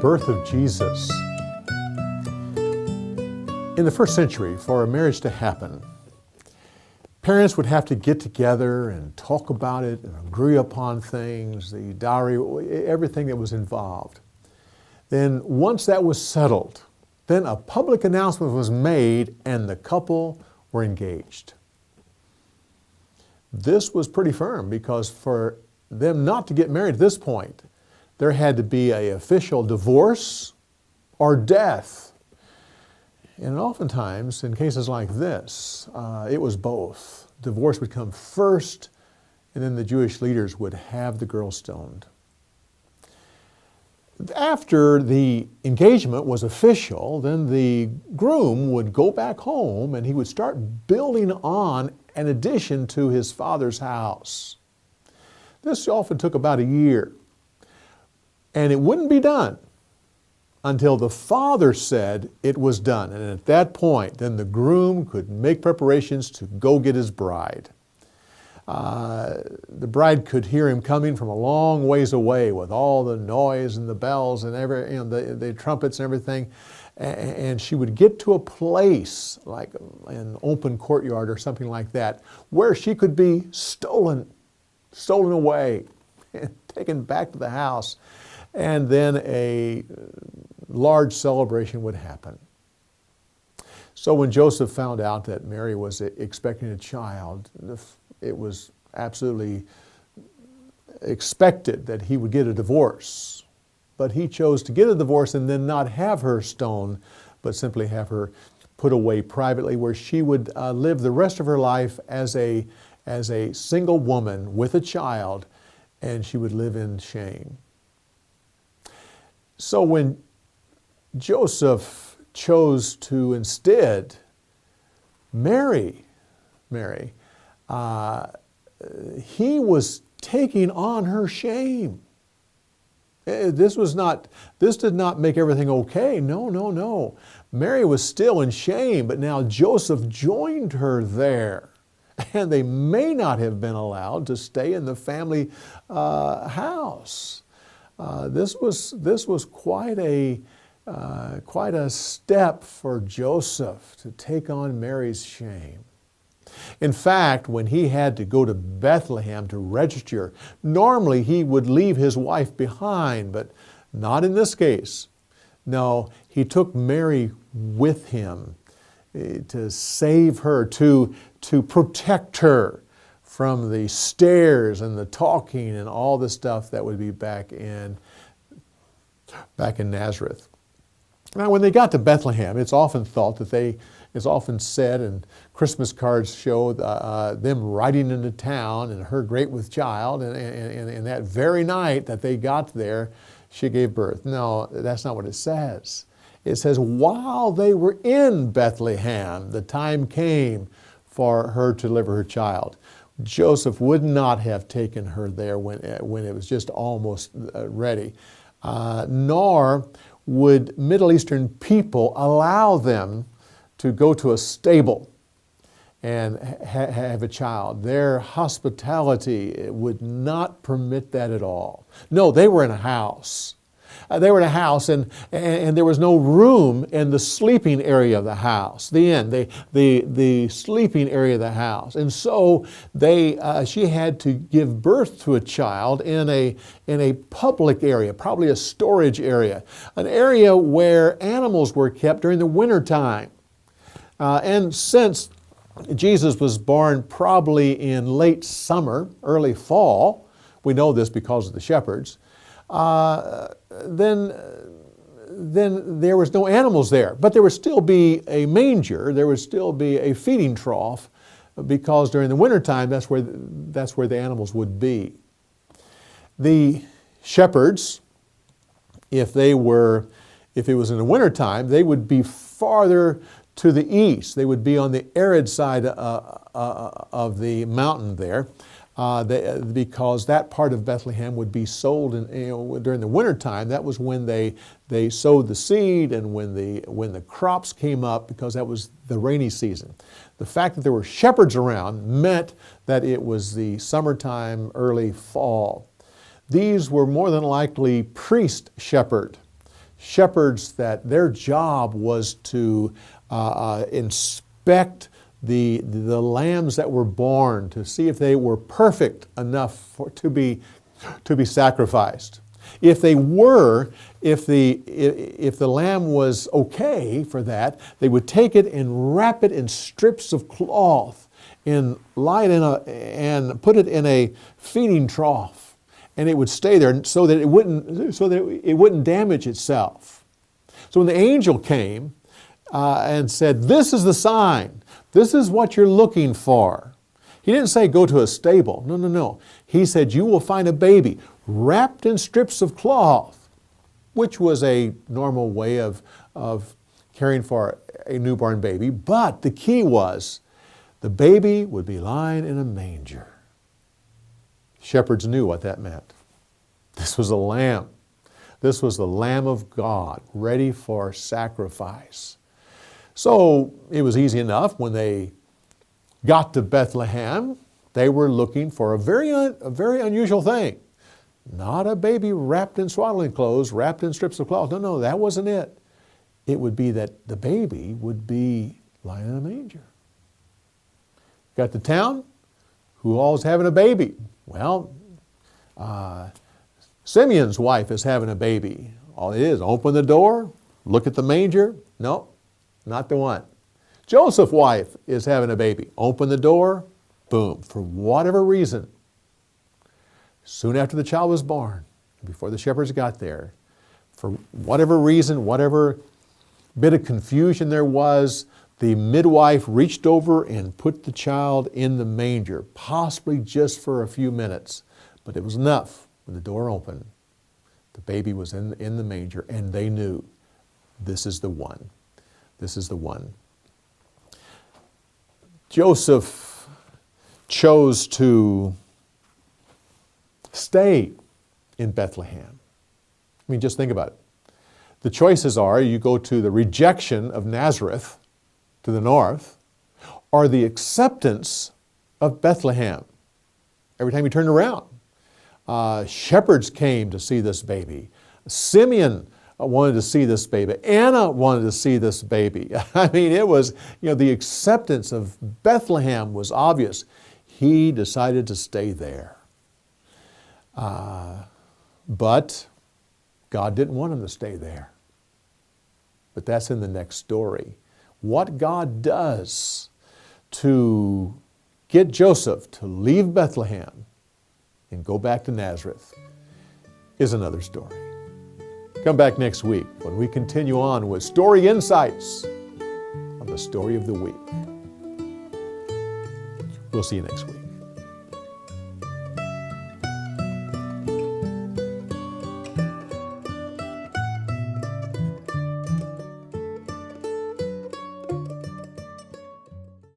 birth of Jesus. In the first century, for a marriage to happen, parents would have to get together and talk about it and agree upon things, the dowry, everything that was involved. Then once that was settled, then a public announcement was made and the couple were engaged. This was pretty firm because for them not to get married at this point, there had to be an official divorce or death. And oftentimes, in cases like this, it was both. Divorce would come first, and then the Jewish leaders would have the girl stoned. After the engagement was official, then the groom would go back home and he would start building on an addition to his father's house. This often took about a year. And it wouldn't be done until the father said it was done. And at that point, then the groom could make preparations to go get his bride. The bride could hear him coming from a long ways away with all the noise and the bells and the trumpets and everything. And she would get to a place like an open courtyard or something like that where she could be stolen away and taken back to the house. And then a large celebration would happen. So when Joseph found out that Mary was expecting a child, it was absolutely expected that he would get a divorce. But he chose to get a divorce and then not have her stoned, but simply have her put away privately where she would live the rest of her life as a single woman with a child, and she would live in shame. So when Joseph chose to instead marry Mary, he was taking on her shame. This did not make everything okay. No. Mary was still in shame, but now Joseph joined her there. And they may not have been allowed to stay in the family house. This was quite a step for Joseph to take on Mary's shame. In fact, when he had to go to Bethlehem to register, normally he would leave his wife behind, but not in this case. No, he took Mary with him to save her, to protect her from the stares and the talking and all the stuff that would be back in Nazareth. Now, when they got to Bethlehem, it's often thought that it's often said, and Christmas cards show them riding into town and her great with child, and that very night that they got there, she gave birth. No, that's not what it says. It says, while they were in Bethlehem, the time came for her to deliver her child. Joseph would not have taken her there when it was just almost ready, nor would Middle Eastern people allow them to go to a stable and have a child. Their hospitality would not permit that at all. No, they were in a house. They were in a house, and there was no room in the sleeping area of the house, the sleeping area of the house. And so she had to give birth to a child in a public area, probably a storage area, an area where animals were kept during the winter time. And since Jesus was born probably in late summer, early fall, we know this because of the shepherds, then there was no animals there. But there would still be a manger, there would still be a feeding trough, because during the wintertime, that's where the animals would be. The shepherds, if it was in the wintertime, they would be farther to the east. They would be on the arid side of the mountain there. Because that part of Bethlehem would be sold during the wintertime. That was when they sowed the seed and when the crops came up, because that was the rainy season. The fact that there were shepherds around meant that it was the summertime, early fall. These were more than likely priest shepherds shepherds that their job was to inspect the lambs that were born to see if they were perfect enough to be sacrificed. If they were, if the lamb was okay for that, they would take it and wrap it in strips of cloth and and put it in a feeding trough, and it would stay there so that it wouldn't damage itself. So when the angel came and said, "This is the sign. This is what you're looking for," he didn't say go to a stable. No, no, no. He said you will find a baby wrapped in strips of cloth, which was a normal way of caring for a newborn baby. But the key was the baby would be lying in a manger. Shepherds knew what that meant. This was a lamb. This was the Lamb of God, ready for sacrifice. So it was easy enough when they got to Bethlehem. They were looking for a very unusual thing. Not a baby wrapped in swaddling clothes, wrapped in strips of cloth. No, no, that wasn't it. It would be that the baby would be lying in a manger. Got to town? Who all's having a baby? Well, Simeon's wife is having a baby. All it is, open the door, look at the manger. No, not the one. Joseph's wife is having a baby. Open the door, boom. For whatever reason, soon after the child was born, before the shepherds got there, for whatever reason, whatever bit of confusion there was, the midwife reached over and put the child in the manger, possibly just for a few minutes. But it was enough. When the door opened, the baby was in the manger, and they knew this is the one. This is the one. Joseph chose to stay in Bethlehem. I mean, just think about it. The choices are you go to the rejection of Nazareth to the north, or the acceptance of Bethlehem. Every time you turn around, shepherds came to see this baby. Simeon wanted to see this baby. Anna wanted to see this baby. I mean, it was, the acceptance of Bethlehem was obvious. He decided to stay there. But God didn't want him to stay there. But that's in the next story. What God does to get Joseph to leave Bethlehem and go back to Nazareth is another story. Come back next week when we continue on with Story Insights on the Story of the Week. We'll see you next week.